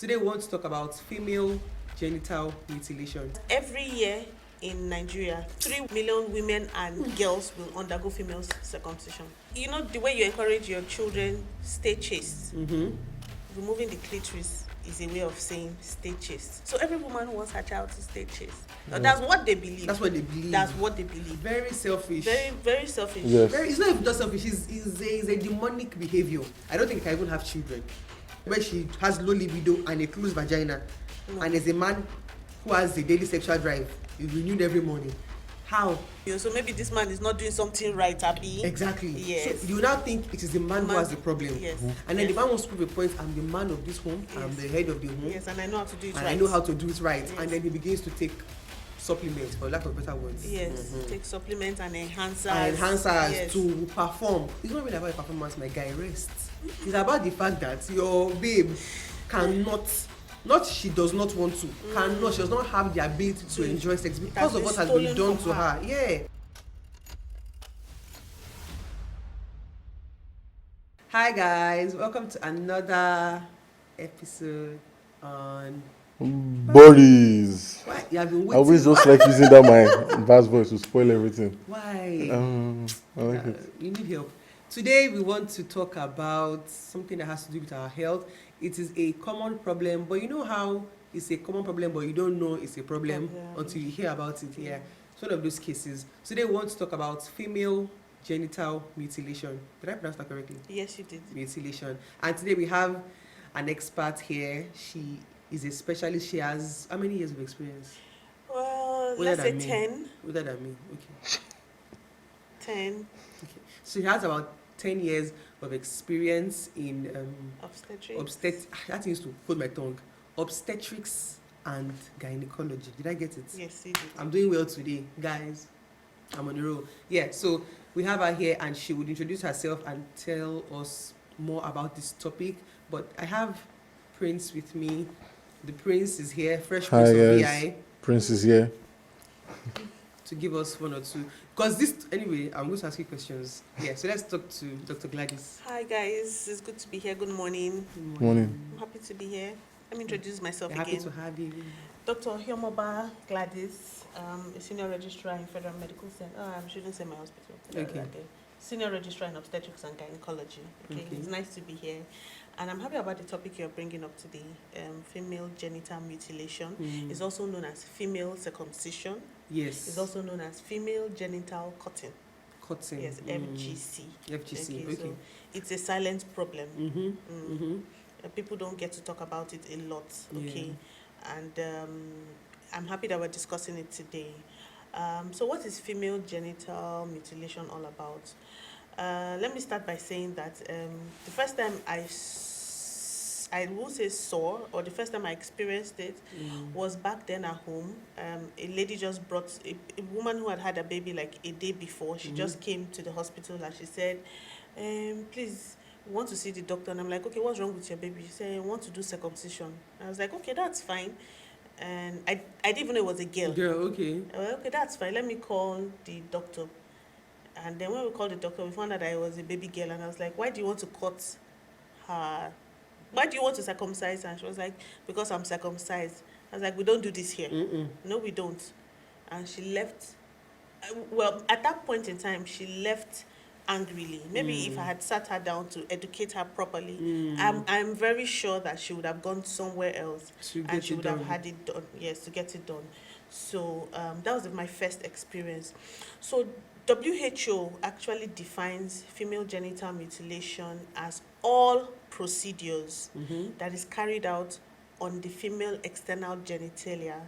Today we want to talk about female genital mutilation. Every year in Nigeria, 3 million women and girls will undergo female circumcision. You know, the way you encourage your children, stay chaste. Removing the clitoris is a way of saying stay chaste. So every woman wants her child to stay chaste. That's what they believe. That's what they believe. That's what they believe. Very selfish. Very, very selfish. Yes. It's not even just selfish, it's a demonic behavior. I don't think I can even have children. Where she has low libido and a closed vagina, and as a man who has a daily sexual drive, is renewed every morning. How? So maybe this man is not doing something right, Abby. Exactly. Yes. So you now think it is the man who has the problem. Yes. And then the man wants to prove a point, I'm the man of this home, I'm the head of the home. Yes, and I know how to do it and right. I know how to do it right. Yes. And then he begins to take supplements, for lack of better words. Yes, take supplements and enhancers. And enhancers Yes. to perform. It's not really about a performance, my guy. Rest. It's about the fact that your babe cannot, not she does not want to, cannot, she does not have the ability to enjoy sex because of what has been done to her. Yeah. Hi guys, welcome to another episode on Bodies. Why? You have been I waiting. always just like using that my bass voice to spoil everything. Why? I like it. You need help. Today we want to talk about something that has to do with our health. It is a common problem, but you know how it's a common problem, but you don't know it's a problem until you hear about it. Yeah, it's one of those cases. Today we want to talk about female genital mutilation. Did I pronounce that correctly? Yes, you did. Mutilation. And today we have an expert here. She is a specialist. She has how many years of experience? Well, Older let's say than me. 10. Older than me. Okay. 10. Okay. So she has about 10 years of experience in Obstetrics. that used to hold my tongue. Obstetrics and gynecology. Did I get it? Yes, you did. I'm doing well today, guys. I'm on the roll. Yeah, so we have her here and she would introduce herself and tell us more about this topic. But I have Prince with me. The Prince is here, Fresh Prince of VI. Prince is here. To give us one or two. Because this, anyway, I'm going to ask you questions. Yeah, so let's talk to Dr. Gladys. Hi, guys. It's good to be here. Good morning. Morning. I'm happy to be here. Let me introduce myself We're happy again. to have you. Dr. Ohiomoba Gladys, a senior registrar in Federal Medical Center. I shouldn't say my hospital. Okay. Senior registrar in obstetrics and gynecology. Okay. It's nice to be here. And I'm happy about the topic you're bringing up today, female genital mutilation. It's also known as female circumcision. Yes. It's also known as female genital cutting. Cutting. Yes, FGC. FGC, Okay. So it's a silent problem. People don't get to talk about it a lot. Okay. And I'm happy that we're discussing it today. So what is female genital mutilation all about? Let me start by saying that the first time I will say saw, or the first time I experienced it was back then at home. A lady just brought, a woman who had had a baby like a day before, she just came to the hospital and she said, please, we want to see the doctor. And I'm like, okay, what's wrong with your baby? She said, I want to do circumcision. I was like, okay, that's fine. And I didn't even know it was a girl. Girl, okay. Okay, that's fine. Let me call the doctor. And then when we called the doctor, we found out that it was a baby girl. And I was like, why do you want to cut her? Why do you want to circumcise her? And she was like, because I'm circumcised. I was like, we don't do this here. No, we don't. And she left. Well, at that point in time, she left angrily. Maybe if I had sat her down to educate her properly, I'm very sure that she would have gone somewhere else and she would have had it done. Yes, to get it done. So that was my first experience. So WHO actually defines female genital mutilation as all procedures that is carried out on the female external genitalia,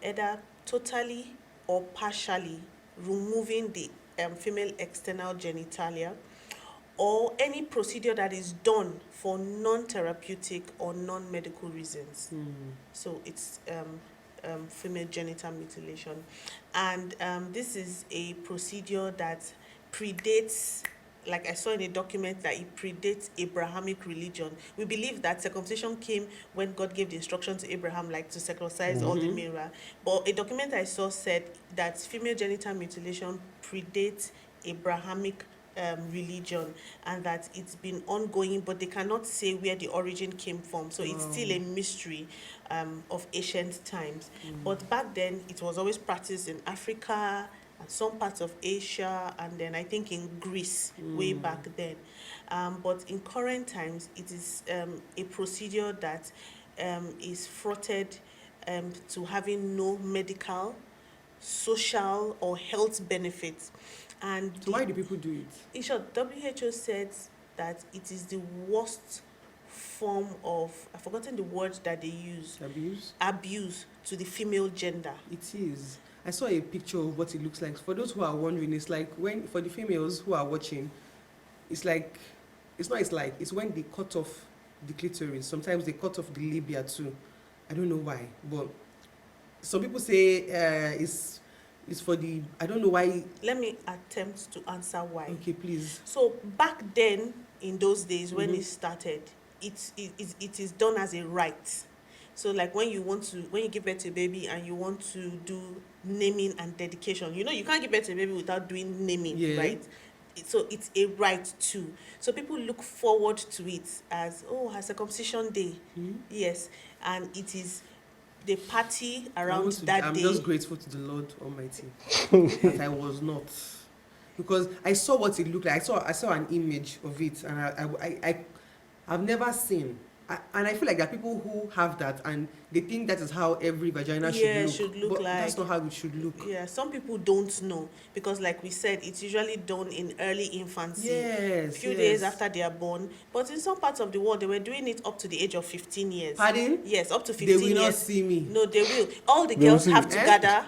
either totally or partially removing the female external genitalia, or any procedure that is done for non-therapeutic or non-medical reasons. So it's female genital mutilation. And this is a procedure that predates, like I saw in a document, that it predates Abrahamic religion. We believe that circumcision came when God gave the instruction to Abraham, like to circumcise all the male. But a document I saw said that female genital mutilation predates Abrahamic religion, and that it's been ongoing, but they cannot say where the origin came from. So it's still a mystery of ancient times. But back then, it was always practiced in Africa and some parts of Asia, and then I think in Greece way back then. But in current times, it is a procedure that is fraughted to having no medical, social, or health benefits. And So why do people do it? in short, WHO said that it is the worst form of, I've forgotten the word that they use, abuse to the female gender. It is. I saw a picture of what it looks like. For those who are wondering, it's like when, for the females who are watching, it's like, it's when they cut off the clitoris. Sometimes they cut off the labia too. I don't know why, but some people say it's for the, I don't know why. Let me attempt to answer why. Okay, please. So back then, in those days when it started, it is done as a right. So like when you give birth to a baby and you want to do naming and dedication, you can't give birth to a baby without doing naming, right? So it's a right too. So people look forward to it as, her circumcision day. Yes, and it is the party around that I'm day. just grateful to the Lord Almighty that I was not, because I saw what it looked like. I saw an image of it, and I've never seen. And I feel like there are people who have that and they think that is how every vagina should look. But that's not how it should look. Yeah, some people don't know because, like we said, it's usually done in early infancy, a few days after they are born. But in some parts of the world, they were doing it up to the age of 15 years. Pardon? Yes, up to 15 years. They will not see me. No, they will. All the girls have to gather.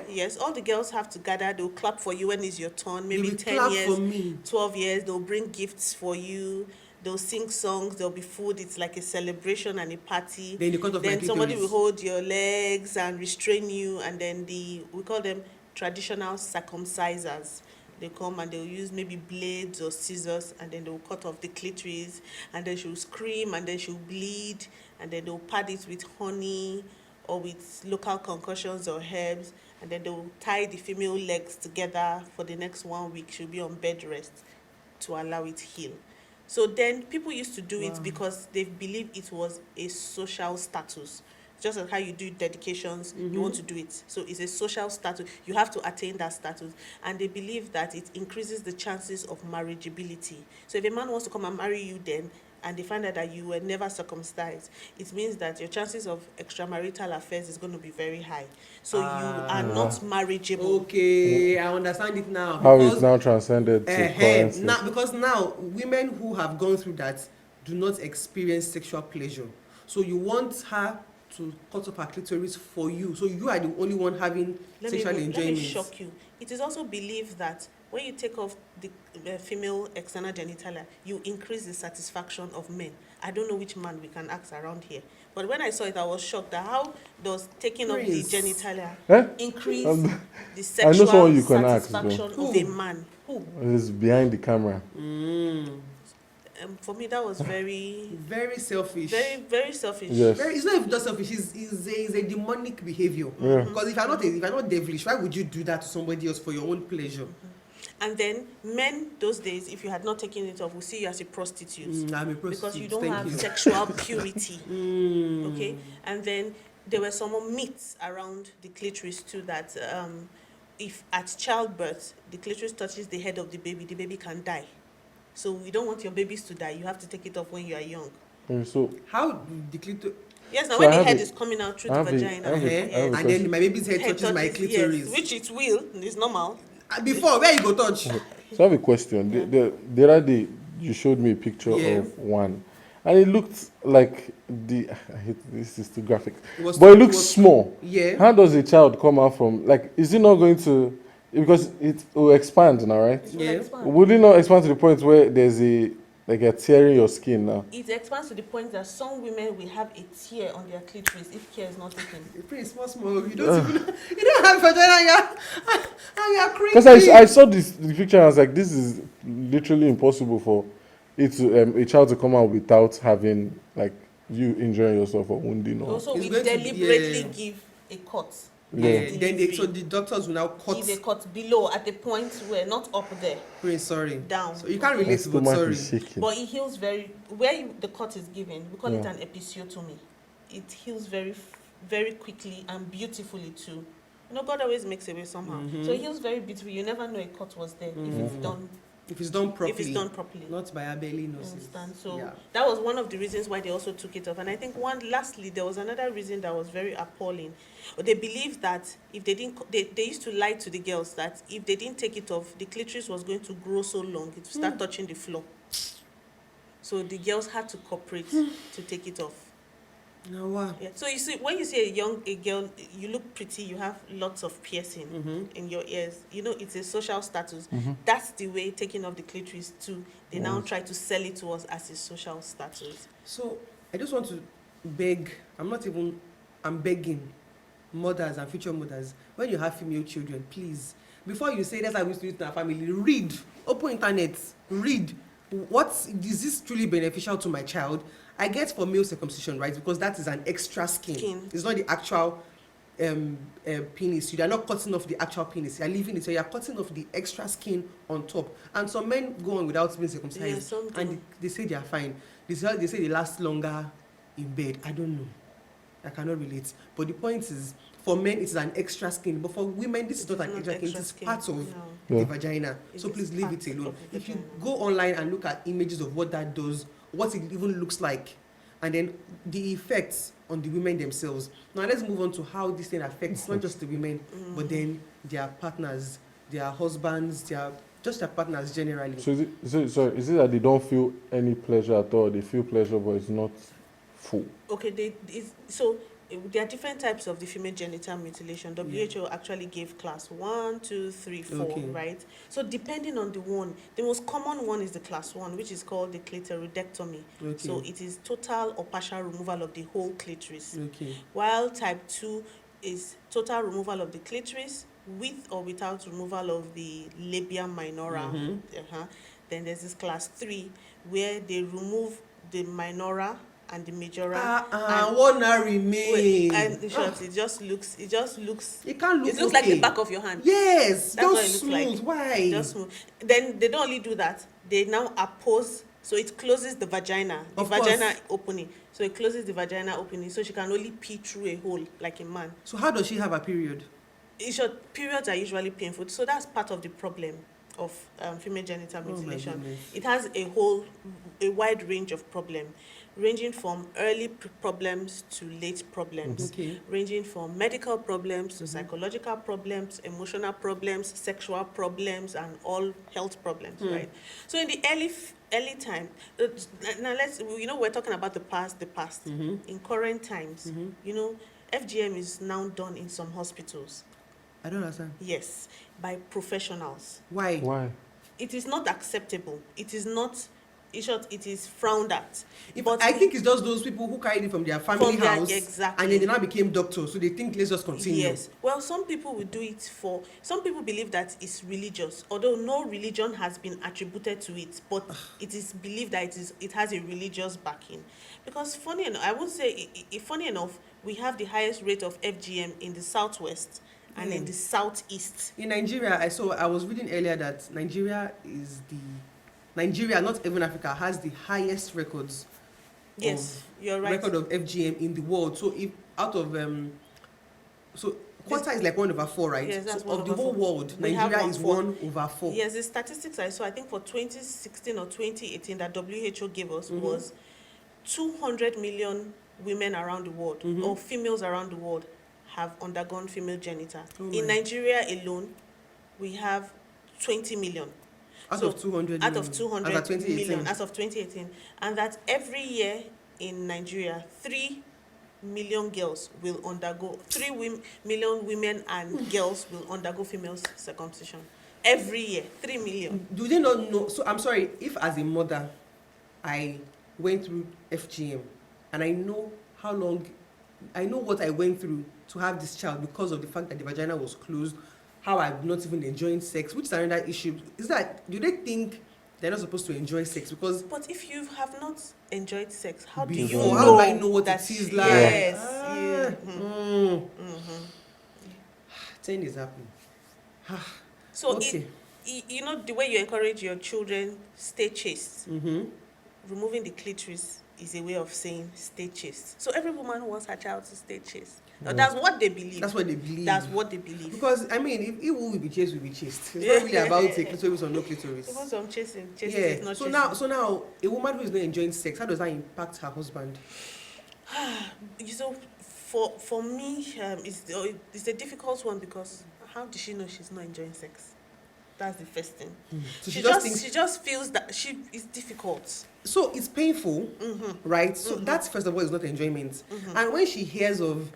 Yes, all the girls have to gather. They'll clap for you when it's your turn. Maybe 10 years, for me. 12 years. They'll bring gifts for you. They'll sing songs, there'll be food, it's like a celebration and a party. Then somebody will hold your legs and restrain you, and then we call them traditional circumcisers. They come and they'll use maybe blades or scissors, and then they'll cut off the clitoris, and then she'll scream, and then she'll bleed, and then they'll pad it with honey or with local concoctions or herbs, and then they'll tie the female legs together for the next 1 week. She'll be on bed rest to allow it heal. So then people used to do it because they believed it was a social status. Just like how you do dedications, you want to do it. So it's a social status. You have to attain that status. And they believe that it increases the chances of marriageability. So if a man wants to come and marry you then, and they find out that you were never circumcised, it means that your chances of extramarital affairs is going to be very high. So you are not marriageable. Okay, I understand it now. How it's now transcended to currency. Now, because now women who have gone through that do not experience sexual pleasure. So you want her to cut off her clitoris for you. So you are the only one having sexual enjoyment. Let me shock you. It is also believed that when you take off the female external genitalia, you increase the satisfaction of men. I don't know which man we can ask around here. But when I saw it, I was shocked that how does taking off the genitalia increase the sexual satisfaction of a man? Who? It's behind the camera. For me, that was very selfish. Very, very selfish. Yes. It's not even just selfish. It's a demonic behavior. Because if you're not devilish, why would you do that to somebody else for your own pleasure? And then men those days, if you had not taken it off, will see you as a prostitute. I'm a prostitute. Because you don't have sexual purity. Okay? And then there were some more myths around the clitoris too, that if at childbirth the clitoris touches the head of the baby can die. So we don't want your babies to die. You have to take it off when you are young. So how the clitoris? Yes, now when the head is coming out through the vagina. And then my baby's head touches my clitoris. Yes, which it will. It's normal. Before, where you go touch? So I have a question. The other day, you showed me a picture of one. And it looked like I hate this is too graphic. It looks small. Yeah. How does a child come out from, is it not going to, because it will expand now, right? Yeah. Would it not expand to the point where there's a tearing your skin now? It expands to the point that some women will have a tear on their clitoris if care is not taken. It's pretty small. You don't have vagina and you're crazy. Because I saw the picture and I was like, this is literally impossible for a child to come out without having you injuring yourself or wounding. Also, we deliberately give a cut. Then so the doctors will now cut. If they cut below at the point where, not up there. Sorry. Down. So you can't relate, but sorry. But it heals where the cut is given, we call it an episiotomy. It heals very, very quickly and beautifully too. God always makes a way somehow. So it heals very beautifully. You never know a cut was there if it's done properly. If it's done properly. Not by a belly nurse. Understand? So that was one of the reasons why they also took it off. And I think lastly, there was another reason that was very appalling. They believed that if they didn't, they used to lie to the girls that if they didn't take it off, the clitoris was going to grow so long, it would start touching the floor. So the girls had to cooperate to take it off. No, wow. Yeah. So you see, when you see a girl, you look pretty, you have lots of piercing in your ears. It's a social status. That's the way taking off the clitoris too. They now try to sell it to us as a social status. So I just want to beg. I'm begging mothers and future mothers, when you have female children, please, before you say that's how we used to do it in our family, read, open internet, read. Is this truly beneficial to my child? I get for male circumcision, right? Because that is an extra skin. It's not the actual penis. You are not cutting off the actual penis. You are leaving it. So you are cutting off the extra skin on top. And some men go on without being circumcised. And they say they are fine. They say they last longer in bed. I don't know. I cannot relate. But the point is, for men, it is an extra skin. But for women, this is not an extra skin. It is part of the vagina. So please leave it alone. If you go online and look at images of what that does, what it even looks like, and then the effects on the women themselves. Now let's move on to how this thing affects not just the women, but then their partners, their husbands, their partners generally. So is it that they don't feel any pleasure at all? They feel pleasure, but it's not full. Okay, there are different types of the female genital mutilation. WHO actually gave class 1, 2, 3, 4, right? So depending on the one, the most common one is the class 1, which is called the clitoridectomy. So it is total or partial removal of the whole clitoris. While type 2 is total removal of the clitoris with or without removal of the labia minora. Then there's this class 3 where they remove the minora and the majora. What now remains? And in short, it just looks. It can't look. It looks like the back of your hand. Yes, that's what it looks smooth. like. Why? Just smooth. Then they don't only do that. They now appose, so it closes the vagina, vagina opening. So it closes the vagina opening, so she can only pee through a hole like a man. So how does she have a period? In short, periods are usually painful. So that's part of the problem of female genital mutilation. It has a wide range of problems, ranging from early problems to late problems, ranging from medical problems to psychological problems, emotional problems, sexual problems, and all health problems, right? So in the early time, now we're talking about the past. In current times, FGM is now done in some hospitals. I don't understand. Yes, by professionals. Why? It is not acceptable. It is not, in short, it is frowned at. But I think it's just those people who carried it from their family house. Exactly. And then they now became doctors, so they think let's just continue. Yes. Well, some people will do it some people believe that it's religious, although no religion has been attributed to it, but it is believed that it has a religious backing. Because funny enough, we have the highest rate of FGM in the southwest and in the southeast. In Nigeria, I was reading earlier that Nigeria, not even Africa, has the highest records. Yes, you're right. Record of FGM in the world. So if out of Quota is like 1/4, right? Yes, that's so of the whole world, Nigeria is 1/4. Yes, the statistics I saw, I think for 2016 or 2018 that WHO gave us was 200 million women around the world or females around the world have undergone female genital. In Nigeria alone, we have 20 million. Out of 200 million as of 2018. And that every year in Nigeria, 3 million girls will undergo, 3 million women and girls will undergo female circumcision. Every year, 3 million. Do they not know? So I'm sorry, if as a mother, I went through FGM and I know what I went through to have this child because of the fact that the vagina was closed, how I'm not even enjoying sex, which is another issue. Is that, do they think they're not supposed to enjoy sex? But if you have not enjoyed sex, how do I know what it is like? Yes. 10 is happening. So Okay. you know the way you encourage your children, stay chaste. Mm-hmm. Removing the clitoris is a way of saying stay chaste. So every woman wants her child to stay chaste. Now, that's what they believe. That's what they believe. That's what they believe. Because I mean, if who will be chaste, will be chaste. It's not really about a clitoris or no clitoris. Even some chasing is not So chasing. so now, a woman who is not enjoying sex, how does that impact her husband? So for me, it's a difficult one because how does she know she's not enjoying sex? That's the first thing. So she thinks, just feels that it's difficult. So it's painful, right? So that's first of all, is not enjoyment. And when she hears of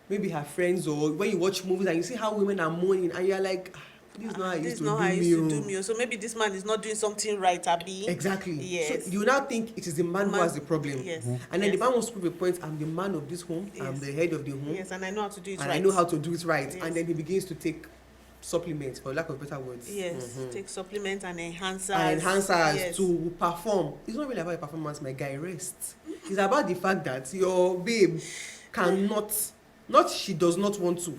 maybe her friends, or when you watch movies and you see how women are moaning, and you're like, this is not how I used to do me. So maybe this man is not doing something right, Abi. Exactly. Yes. So you now think it is the man who has the problem. Yes. And then the man wants to prove a point, I'm the man of this home, I'm the head of the home. Yes, and I know how to do it right. And I know how to do it right. Yes. And then he begins to take supplements, for lack of better words. Yes, take supplements and enhancers. Yes. To perform. It's not really about a performance, my guy, rest. It's about the fact that your babe cannot, not she does not want to,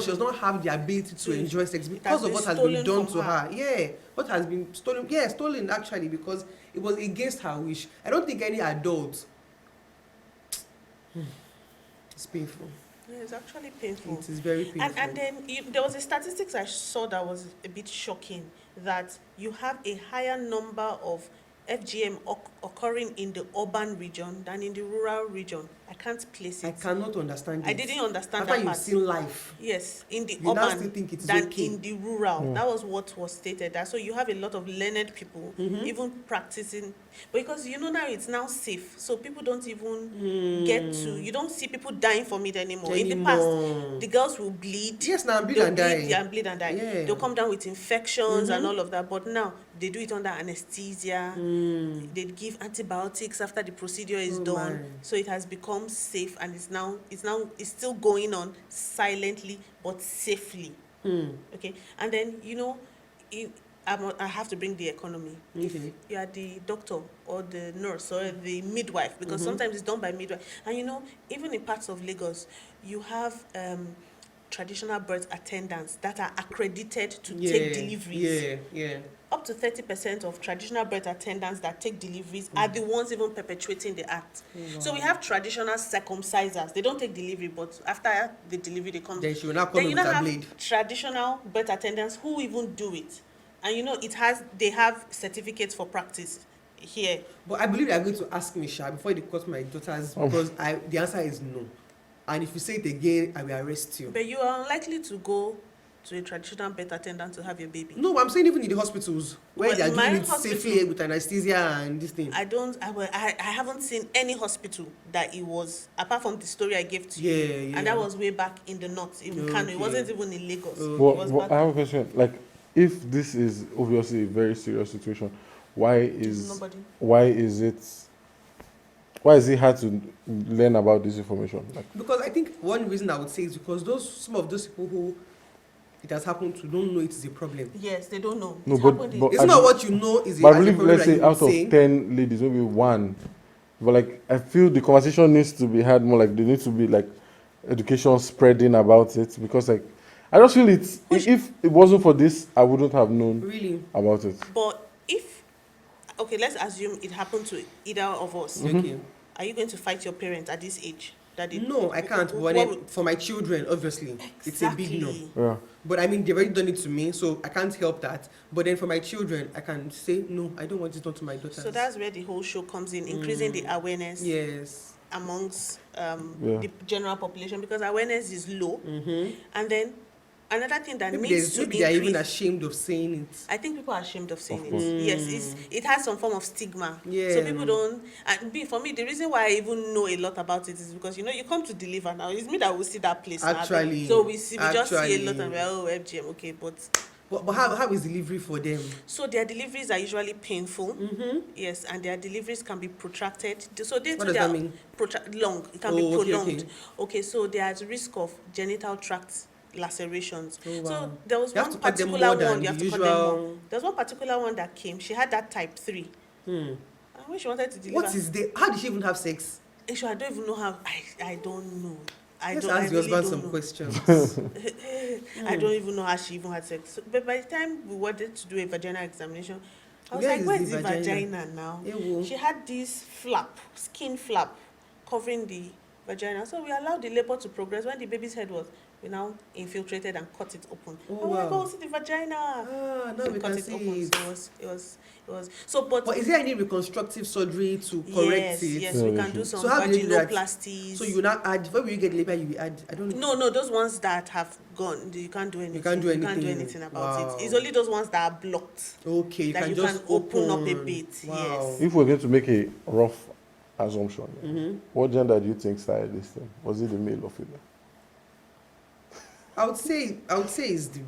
she does not have the ability to enjoy sex because of what has been done to her. Yeah, what has been stolen. Yeah, stolen actually, because it was against her wish. I don't think any adult. It's painful. Yeah, it's actually painful. It is very painful. And then there was a statistics I saw that was a bit shocking, that you have a higher number of FGM occurring in the urban region than in the rural region. I can't place it. I cannot understand it. I didn't understand After that part. you've seen life. Yes, in the you now still urban think it's than okay. in the rural. That was what was stated. So you have a lot of learned people even practicing, because you know now it's now safe. So people don't even get to, you don't see people dying from it anymore. In the past, the girls will bleed. Yes, now bleed and die. Yeah, bleed and die. Yeah. They'll come down with infections and all of that. But now they do it under anesthesia. They give antibiotics after the procedure is done. My. So it has become safe, and it's still going on silently but safely. Okay, and then I have to bring the economy. Okay. If you are the doctor or the nurse or the midwife, because sometimes it's done by midwife, and even in parts of Lagos, you have traditional birth attendants that are accredited to take deliveries. Yeah. Up to 30% of traditional birth attendants that take deliveries are the ones even perpetuating the act. So we have traditional circumcisers. They don't take delivery, but after the delivery, they come. Then she will not come with a blade. Traditional birth attendants who even do it. And they have certificates for practice here. But I believe they are going to ask me, Sha, before they cut my daughters, because the answer is no. And if you say it again, I will arrest you. But you are unlikely to go to a traditional birth attendant to have your baby. No, I'm saying even in the hospitals where they are doing it hospital, safely with anesthesia and this thing. I haven't seen any hospital that it was, apart from the story I gave to you. Yeah. And that was way back in the north, in Kano. It wasn't even in Lagos. Well, I have a question. Like, if this is obviously a very serious situation, why is it hard to learn about this information? Because I think one reason I would say is because some of those people who it has happened to don't know it is a problem. Yes, they don't know. No, but it's not what you know is but I believe, let's say, out of 10 ladies, maybe one. But I feel the conversation needs to be had more. There needs to be education spreading about it, because I just feel if it wasn't for this, I wouldn't have known about it. But let's assume it happened to either of us. Okay. Are you going to fight your parents at this age? No, I can't. But for my children, obviously, it's a big no. Yeah. But I mean, they've already done it to me, so I can't help that. But then for my children, I can say, no, I don't want it done to my daughters. So that's where the whole show comes in, increasing the awareness amongst the general population, because awareness is low. And then another thing that needs to increase. Maybe they're even ashamed of saying it. I think people are ashamed of saying it. Yes, it has some form of stigma. Yeah. So people don't. And for me, the reason why I even know a lot about it is because you come to deliver now. It's me that will see that place. Actually. Now. So we just see a lot of FGM. Okay, but how is delivery for them? So their deliveries are usually painful. Yes, and their deliveries can be protracted. So what does that mean? Long. It can be prolonged. Okay. So they are at risk of genital tract lacerations. Wow. So there was one particular one. You have to cut them more. There was one particular one that came. She had that type 3. And when she wanted to deliver, how did she even have sex? I don't even know how. I don't know. Let's I ask your really husband don't some know. questions. I don't even know how she even had sex. But by the time we wanted to do a vaginal examination, I was Where like, is where's the the vagina? vagina now? Ewo. She had this flap, skin flap, covering the vagina. So we allowed the labor to progress. When the baby's head was, we now infiltrated and cut it open. Oh, I was like, wow. oh, see the vagina. Ah, now So we cut can it see open. it. So it was. So, but But is there any reconstructive surgery to correct it? yes, we can do So some how do you do that? vaginoplasties. So you now add, before you get labor, you will add, I don't know. No, those ones that have gone, you can't do anything. You can't do You can't do anything. anything about Wow. it. It's only those ones that are blocked Okay, you that can you just can open up a bit. Wow. Yes. if we're going to make a rough assumption, Mm-hmm. what gender do you think started this thing? Was it the male or female? I would say it's the.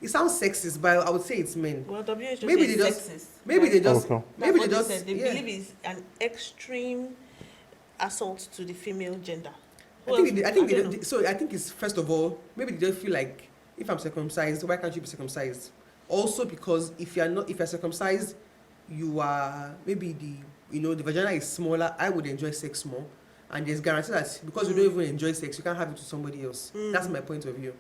It sounds sexist, but I would say it's men. Well, WHO Maybe says they just- sexist. Maybe they just, Okay. maybe That's they what just, said. They yeah. believe it's an extreme assault to the female gender. I think don't know. so. I think it's, first of all, maybe they just feel like, if I'm circumcised, why can't you be circumcised? Also, because if you're circumcised, you are maybe the vagina is smaller. I would enjoy sex more, and there's guarantee that because you don't even enjoy sex, you can't have it to somebody else. That's my point of view.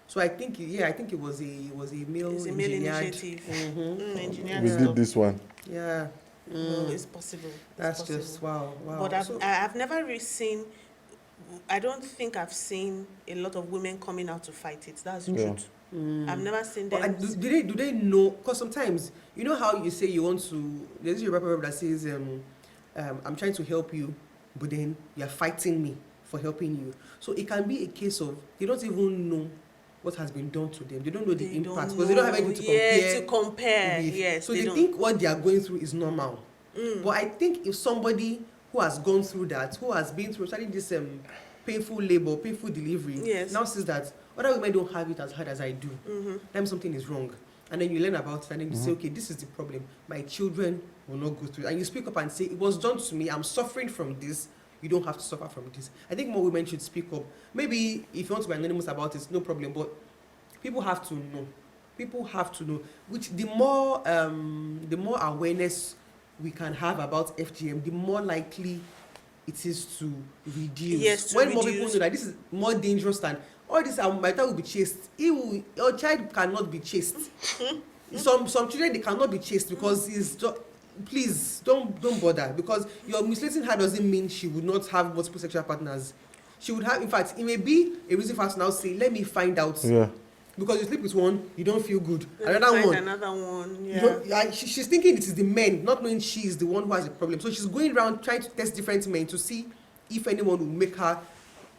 So I think it was a male It's a male engineered. initiative. Mhm. Engineered We stuff. did this one. Yeah. Well, it's possible. That's possible. just wow. But I've never really seen. I don't think I've seen a lot of women coming out to fight it. That's the Yeah. truth. I've never seen But them. do they know? Because sometimes you know how you say you want to. There's a rapper that says, "I'm trying to help you, but then you're fighting me for helping you." So it can be a case of they don't even know what has been done to them. They don't know the They impact don't because they don't have know. anything to compare. With. Yes, So they they don't. think what they are going through is normal. But I think if somebody who has gone through that, who has been through studying this painful labor, painful delivery, Yes. now sees that other women don't have it as hard as I do, then something is wrong. And then you learn about it and then you say, okay, this is the problem. My children will not go through it. And you speak up and say, it was done to me. I'm suffering from this. You don't have to suffer from this. I think more women should speak up. Maybe if you want to be anonymous about it, no problem. But people have to know. People have to know. Which the more awareness we can have about FGM, the more likely it is to reduce. Yes, to when more people reduce. know that this is more dangerous than all this, my child will be chased. Your child cannot be chased. Some children, they cannot be chased because it's just, please don't bother, because you're mutilating her doesn't mean she would not have multiple sexual partners. She would have, in fact, it may be a reason for us to now say, let me find out. Yeah. Because you sleep with one, you don't feel good. Let me find another one. You Yeah. don't, she's thinking it is the men, not knowing she is the one who has a problem. So she's going around trying to test different men to see if anyone will make her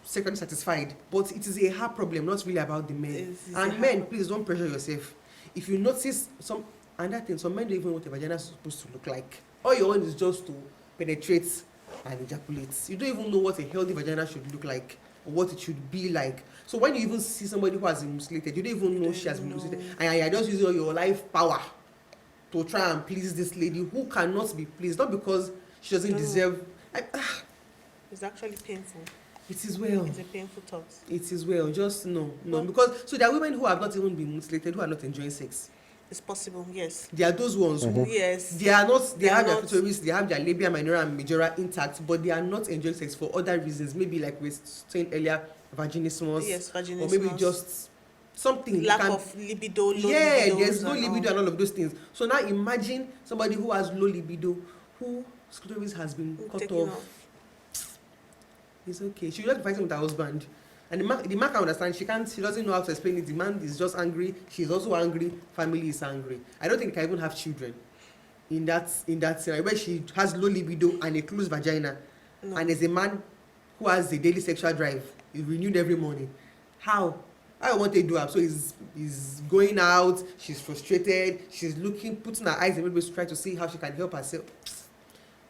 sexually satisfied. But it is a her problem, not really about the men. It's And men, please don't pressure yourself. If you notice some men don't even know what a vagina is supposed to look like. All you want is just to penetrate and ejaculate. You don't even know what a healthy vagina should look like or what it should be like. So when you even see somebody who has been mutilated, you don't even know she has been mutilated, and you're just using all your life power to try and please this lady who cannot be pleased, not because she doesn't deserve. It's actually painful. It is well. It's a painful thought. It is well. Just no, because so there are women who have not even been mutilated who are not enjoying sex. It's possible, yes. There are those ones who Yes. they are not. They They are have their not- clitoris, they have their labia minora and majora intact, but they are not enjoying sex for other reasons. Maybe like we were saying earlier, vaginismus. Yes, vaginismus. Or maybe just something. Lack can, of libido. Low yeah, libidos there's no and libido all. and all of those things. So now imagine somebody who has low libido, whose clitoris has been cut Taken off. It's okay. She will not be fighting with her husband. And the man can understand. She doesn't know how to explain it. The man is just angry. She's also angry. Family is angry. I don't think they can even have children in that scenario where she has low libido and a closed vagina. No. And there's a man who has a daily sexual drive. It's renewed every morning. How won't they do it? So he's going out, she's frustrated, she's putting her eyes in the to try to see how she can help herself.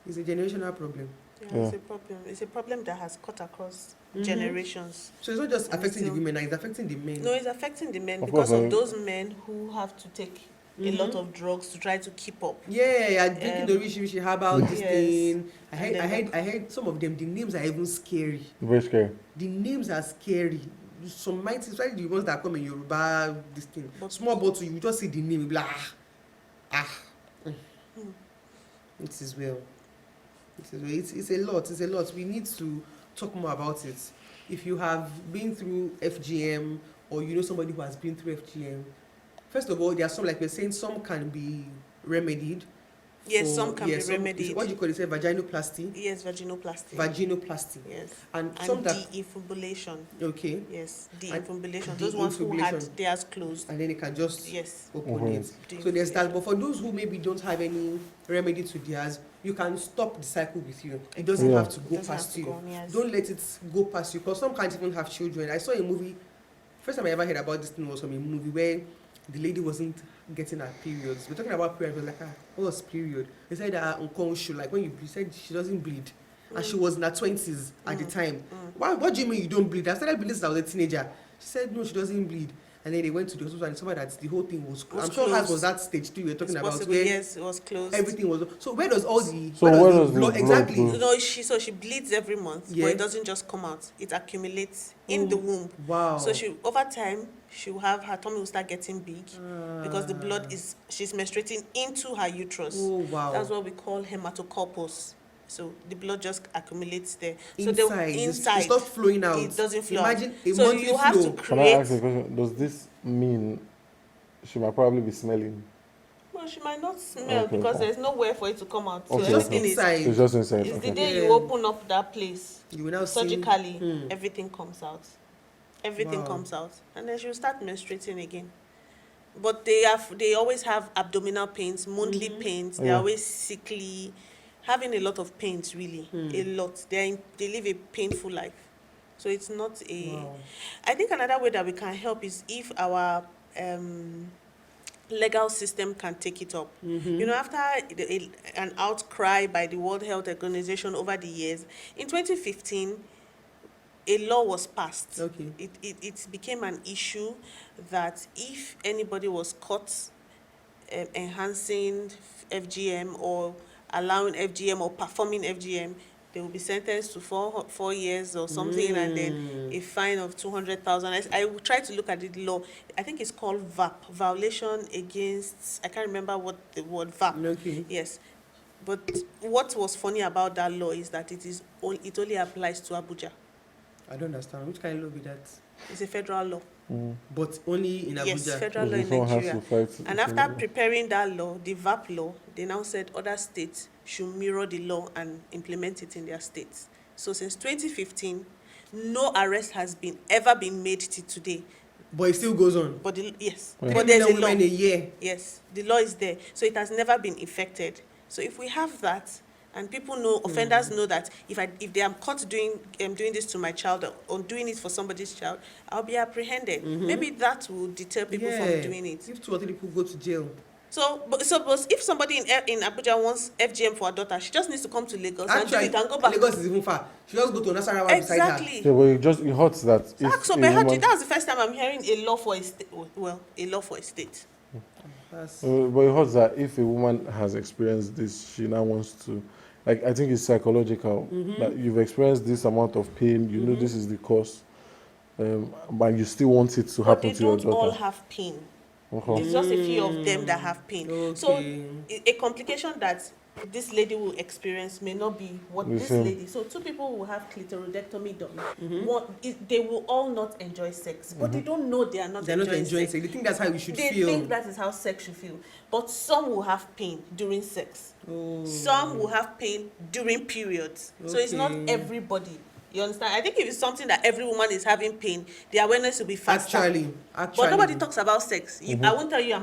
It's a generational problem. Yeah, it's a problem. It's a problem that has cut across generations. So it's not just And affecting the still- women, it's affecting the men. No, it's affecting the men Of because course, of those men who have to take a lot of drugs to try to keep up. Yeah, drinking the rishi herbal this Yes. thing. I And heard some of them, the names are even scary. Very scary. The names are scary. Some might, especially the ones that come in Yoruba, this thing. But- Small bottle, you just see the name, you be like, It is well. It's a lot. We need to talk more about it. If you have been through FGM or you know somebody who has been through FGM, first of all, there are some, like we're saying, some can be remedied. Yes, some can be some, remedied. what do you call it? Vaginoplasty? Yes, vaginoplasty. Vaginoplasty. Yes. And some that... defibrillation. Okay. Yes, defibrillation. And those ones who had theirs closed. And then they can just open it. Mm-hmm. So there's that. But for those who maybe don't have any remedy to theirs, you can stop the cycle with you. It doesn't have to go past you. Yes. Don't let it go past you, because some can't even have children. I saw a movie, first time I ever heard about this thing was from a movie where the lady wasn't getting her periods. We're talking about periods. We're like, what was period? They said that unconscious, like when you said she doesn't bleed. And she was in her 20s at the time. What do you mean you don't bleed? I started bleeding since I was a teenager. She said, no, she doesn't bleed. And then they went to the hospital and discovered that the whole thing was closed. I'm sure hers was that stage too. We were talking about where yes, it was closed. Everything was. So where does all the where does the blood exactly? No, she bleeds every month, but it doesn't just come out. It accumulates in the womb. Wow. So over time she will have her tummy will start getting big because the blood she's menstruating into her uterus. Oh wow. That's what we call hematocorpus. So the blood just accumulates there. Inside. So inside, it's not flowing out. It doesn't flow. Imagine a so monthly you have flow. to Can I create. ask a question? Does this mean she might probably be smelling? Well, she might not smell Okay, because there's nowhere for it to come out. So Okay, everything okay. inside. It's just inside. is Okay. the day you open up that place You will now surgically, everything comes out. Everything Wow. comes out, and then she'll start menstruating again. But they always have abdominal pains, monthly pains. They're always sickly, having a lot of pains. Really, a lot. They live a painful life. So it's not a. Wow. I think another way that we can help is if our legal system can take it up. You know, after an outcry by the World Health Organization over the years, in 2015, a law was passed. Okay. It became an issue that if anybody was caught enhancing FGM or allowing FGM or performing FGM, they will be sentenced to 4 years or something, and then a fine of 200,000. I will try to look at the law. I think it's called VAP, violation against. I can't remember what the word VAP. Okay. Yes, but what was funny about that law is that it only applies to Abuja. I don't understand. Which kind of law be that? It's a federal law. But only in Abuja. Yes, federal law in Someone has Nigeria. to fight And after preparing that law, the VAP law, they now said other states should mirror the law and implement it in their states. So since 2015, no arrest has ever been made till today. But it still goes on. But yes, Yeah. but there's a law. Women a year. Yes, the law is there. So it has never been effected. So if we have that, and people know, offenders know that if they are caught doing this to my child or doing it for somebody's child, I'll be apprehended. Maybe that will deter people from doing it. If 2 or 3 people go to jail. So if somebody in Abuja wants FGM for her daughter, she just needs to come to Lagos Actually, and can go back. Lagos is even far. She just go to Nasarawa beside her. Exactly. Yeah, but it hurts that. So by heart, that was the first time I'm hearing a law for a state. Well, a law for a state. That's... But it hurts that if a woman has experienced this, she now wants to, like, I think it's psychological. That you've experienced this amount of pain, you know this is the cause, but you still want it to happen to your But they don't all daughter. have pain. Uh-huh. It's just a few of them that have pain. So Okay. a complication that this lady will experience may not be what this lady. So 2 people will have clitoridectomy done. They will all not enjoy sex, but they don't know they are not They're not enjoying sex. sex. They think that's how we should They feel. think that is how sex should feel. But some will have pain during sex. Some will have pain during periods. So it's not Okay. everybody. You understand? I think if it's something that every woman is having pain, the awareness will be faster. Actually. But nobody talks about sex. I won't tell you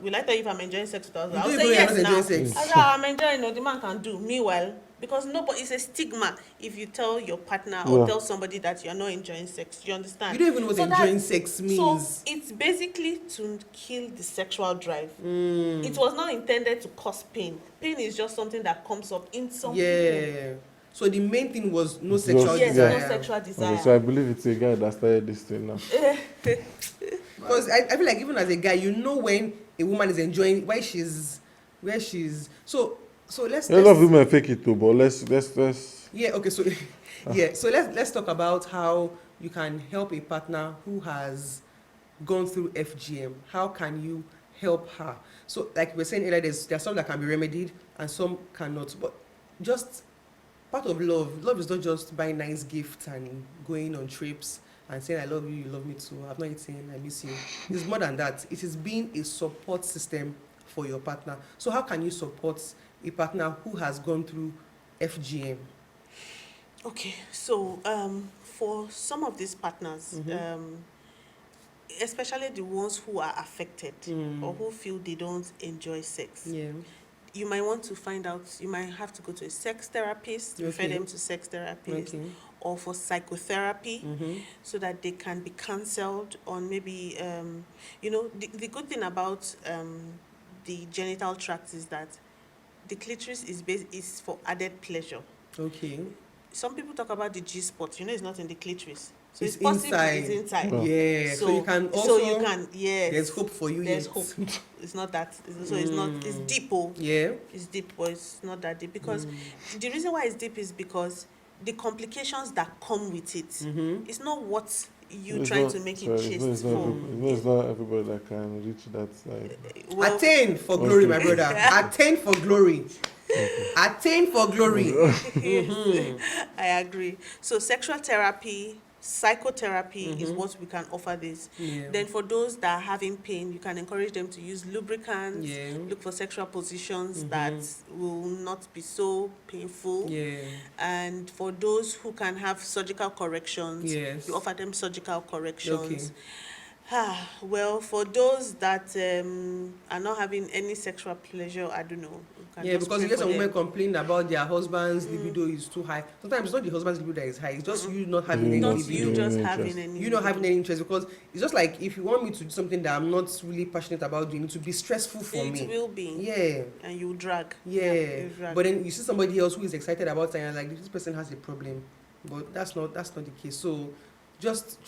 will I tell you if I'm enjoying sex with her husband? I'll say yes you're not now. enjoying sex. I'm enjoying it. The man can do. Meanwhile, because it's a stigma if you tell your partner or tell somebody that you're not enjoying sex. You understand? You don't even know what enjoying sex means. So it's basically to kill the sexual drive. It was not intended to cause pain. Pain is just something that comes up in some people. So the main thing was no sexual Yes, desire. no sexual desire. Okay, so I believe it's a guy that started this thing now. Because I feel like even as a guy, you know when a woman is enjoying where she's. So let's. A lot of women fake it too, but let's. Yeah. Okay. So So let's talk about how you can help a partner who has gone through FGM. How can you help her? So like we were saying earlier, there's some that can be remedied and some cannot. But just part of love. Love is not just buying nice gifts and going on trips and saying I love you, you love me too. I've not eaten, I miss you. It's more than that. It is being a support system for your partner. So how can you support a partner who has gone through FGM? Okay, so for some of these partners, especially the ones who are affected or who feel they don't enjoy sex, you might want to find out, you might have to go to a sex therapist, refer them to sex therapist, or for psychotherapy, so that they can be counseled on maybe, the good thing about the genital tract is that the clitoris is for added pleasure. Okay. Some people talk about the G-spot, it's not in the clitoris. So it's possible inside. it's inside. Oh. Yeah. So you can also. So you can. Yes. There's hope for you. There's hope. It's not that. So it's not. It's deep. Oh. Yeah. It's deep, but it's not that deep because the reason why it's deep is because the complications that come with it. It's not what you trying to make it chaste for. It's not everybody that can reach that side. Well, attain for glory, my brother. Attain for glory. Attain for glory. I agree. So sexual therapy, psychotherapy is what we can offer this. Then for those that are having pain, you can encourage them to use lubricants, look for sexual positions that will not be so painful. And for those who can have surgical corrections, you offer them surgical corrections. Well, for those that are not having any sexual pleasure, I don't know. Because you get some women complain about their husband's libido is too high. Sometimes it's not the husband's libido that is high. It's just you not having any libido. You just having any. You not having any interest, because it's just like if you want me to do something that I'm not really passionate about doing, it will be stressful for me. It will be. Yeah. And you drag. Yeah. But then you see somebody else who is excited about it and like, this person has a problem, but that's not the case. So just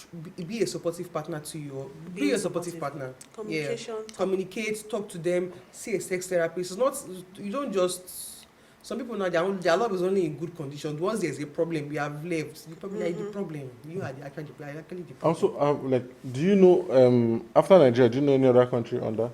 be a supportive partner to you. Be a supportive partner. Communication. Communicate, talk to them, see a sex therapist. It's not, you don't just, some people know their love is only in good condition. Once there's a problem, we have left. You probably are the problem. You are actually the problem. Also, do you know, after Nigeria, do you know any other country on that?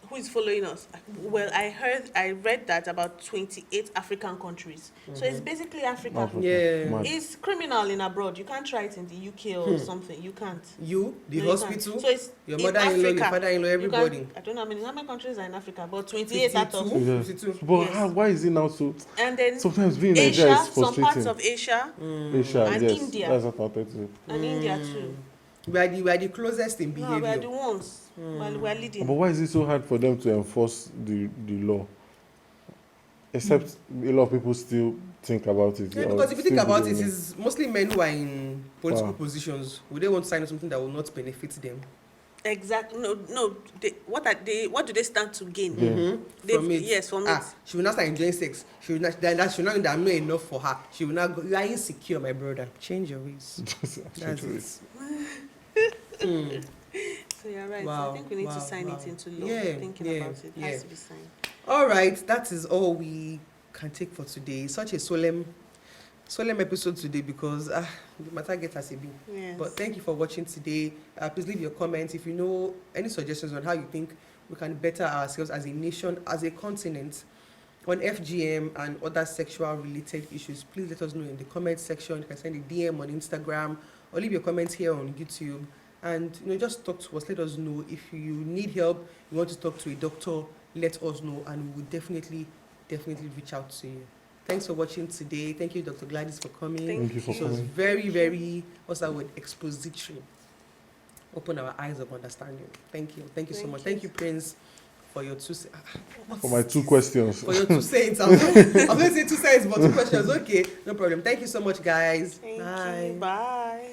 Who is following us? Well, I read that about 28 African countries. So it's basically Africa. Yeah. It's criminal in abroad. You can't try it in the UK or something. You can't. The hospital, so it's your mother-in-law, your father-in-law, everybody. I don't know how many countries are in Africa, but 28 out of. 52. But why is it now so? And then sometimes being in Nigeria is frustrating. Some parts of Asia, and India. That's what I wanted to. And India too. We are the closest in behavior. No, we are the ones. While we are leading. But why is it so hard for them to enforce the law? Except a lot of people still think about it. Yeah, because if you think about it, it's mostly men who are in political positions. Would they want to sign on something that will not benefit them? Exactly. No. What do they stand to gain? From it. Yes, from it. She will not start enjoying sex. She will not. That she will not. That I'm not enough for her. She will not. You are insecure, my brother. Change your ways. That's it. So you're right. Wow, so I think we need to sign it into law. Thinking about it. It has to be signed. All right, that is all we can take for today. Such a solemn episode today because the matter gets as a bit. Yes. But thank you for watching today. Please leave your comments if you know any suggestions on how you think we can better ourselves as a nation, as a continent, on FGM and other sexual related issues. Please let us know in the comment section. You can send a DM on Instagram or leave your comments here on YouTube. And just talk to us. Let us know if you need help. You want to talk to a doctor. Let us know, and we will definitely reach out to you. Thanks for watching today. Thank you, Dr. Gladys, for coming. Thank you for coming. It was very, very, what's that word? Expository. Open our eyes of understanding. Thank you so much. Thank you, Prince, for your for my 2 questions. For your 2 cents. I was going to say 2 cents, but 2 questions. Okay, no problem. Thank you so much, guys. Thank you. Bye.